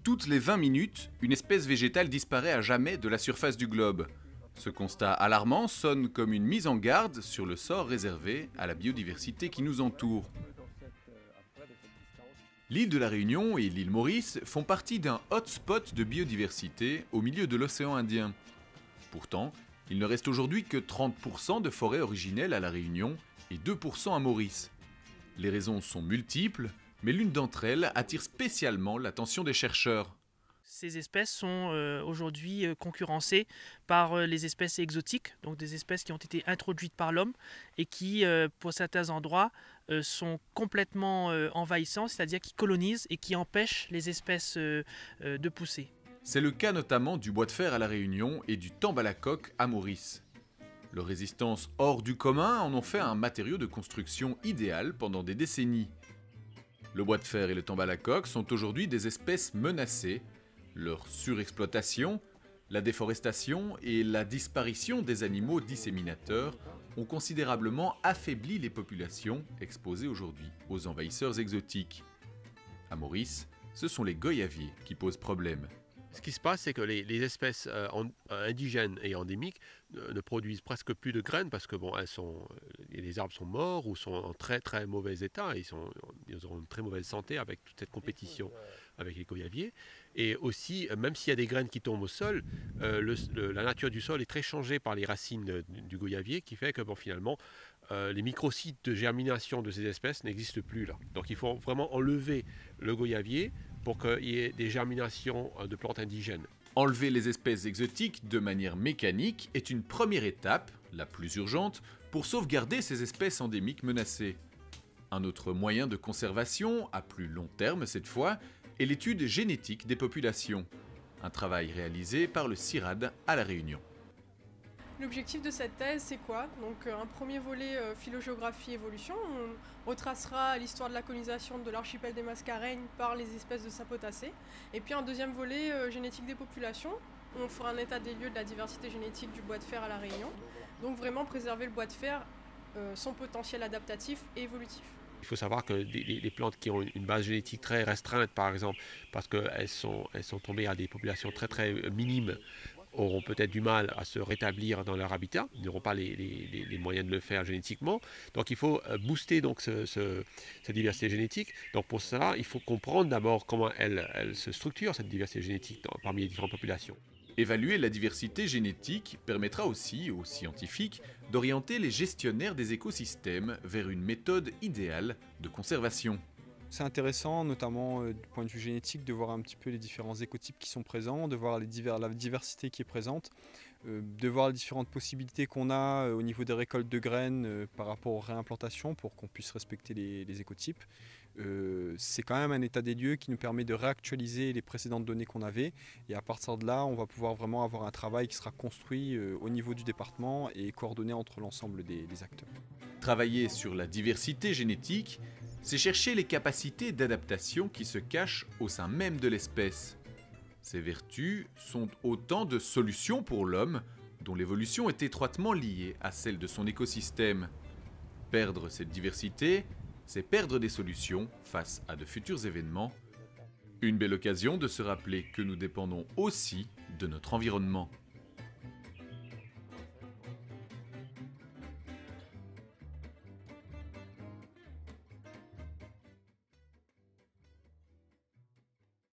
Toutes les 20 minutes, une espèce végétale disparaît à jamais de la surface du globe. Ce constat alarmant sonne comme une mise en garde sur le sort réservé à la biodiversité qui nous entoure. L'île de la Réunion et l'île Maurice font partie d'un hotspot de biodiversité au milieu de l'océan Indien. Pourtant, il ne reste aujourd'hui que 30% de forêts originelles à la Réunion et 2% à Maurice. Les raisons sont multiples, mais l'une d'entre elles attire spécialement l'attention des chercheurs. Ces espèces sont aujourd'hui concurrencées par les espèces exotiques, donc des espèces qui ont été introduites par l'homme et qui, pour certains endroits, sont complètement envahissants, c'est-à-dire qui colonisent et qui empêchent les espèces de pousser. C'est le cas notamment du bois de fer à la Réunion et du tambalacoque à Maurice. Leurs résistances hors du commun en ont fait un matériau de construction idéal pendant des décennies. Le bois de fer et le tambalacoque sont aujourd'hui des espèces menacées. Leur surexploitation, la déforestation et la disparition des animaux disséminateurs ont considérablement affaibli les populations exposées aujourd'hui aux envahisseurs exotiques. À Maurice, ce sont les goyaviers qui posent problème. Ce qui se passe, c'est que les espèces indigènes et endémiques ne produisent presque plus de graines parce que les arbres sont morts ou sont en très très mauvais état. Ils ont une très mauvaise santé avec toute cette compétition avec les goyaviers. Et aussi, même s'il y a des graines qui tombent au sol, la nature du sol est très changée par les racines du goyavier, qui fait que finalement, les microcytes de germination de ces espèces n'existent plus là. Donc il faut vraiment enlever le goyavier pour qu'il y ait des germinations de plantes indigènes. Enlever les espèces exotiques de manière mécanique est une première étape, la plus urgente, pour sauvegarder ces espèces endémiques menacées. Un autre moyen de conservation, à plus long terme cette fois, est l'étude génétique des populations. Un travail réalisé par le CIRAD à La Réunion. L'objectif de cette thèse, c'est quoi? Donc un premier volet phylogéographie-évolution, on retracera l'histoire de la colonisation de l'archipel des Mascareignes par les espèces de sapotacées. Et puis un deuxième volet génétique des populations, on fera un état des lieux de la diversité génétique du bois de fer à La Réunion. Donc vraiment préserver le bois de fer, son potentiel adaptatif et évolutif. Il faut savoir que les plantes qui ont une base génétique très restreinte, par exemple, parce qu'elles sont tombées à des populations très très minimes, auront peut-être du mal à se rétablir dans leur habitat, ils n'auront pas les moyens de le faire génétiquement. Donc il faut booster donc cette diversité génétique. Donc pour cela, il faut comprendre d'abord comment elle se structure, cette diversité génétique parmi les différentes populations. Évaluer la diversité génétique permettra aussi aux scientifiques d'orienter les gestionnaires des écosystèmes vers une méthode idéale de conservation. C'est intéressant, notamment du point de vue génétique, de voir un petit peu les différents écotypes qui sont présents, de voir la diversité qui est présente, de voir les différentes possibilités qu'on a au niveau des récoltes de graines par rapport aux réimplantations pour qu'on puisse respecter les écotypes. C'est quand même un état des lieux qui nous permet de réactualiser les précédentes données qu'on avait et à partir de là, on va pouvoir vraiment avoir un travail qui sera construit au niveau du département et coordonné entre l'ensemble des acteurs. Travailler sur la diversité génétique, c'est chercher les capacités d'adaptation qui se cachent au sein même de l'espèce. Ces vertus sont autant de solutions pour l'homme dont l'évolution est étroitement liée à celle de son écosystème. Perdre cette diversité, c'est perdre des solutions face à de futurs événements. Une belle occasion de se rappeler que nous dépendons aussi de notre environnement.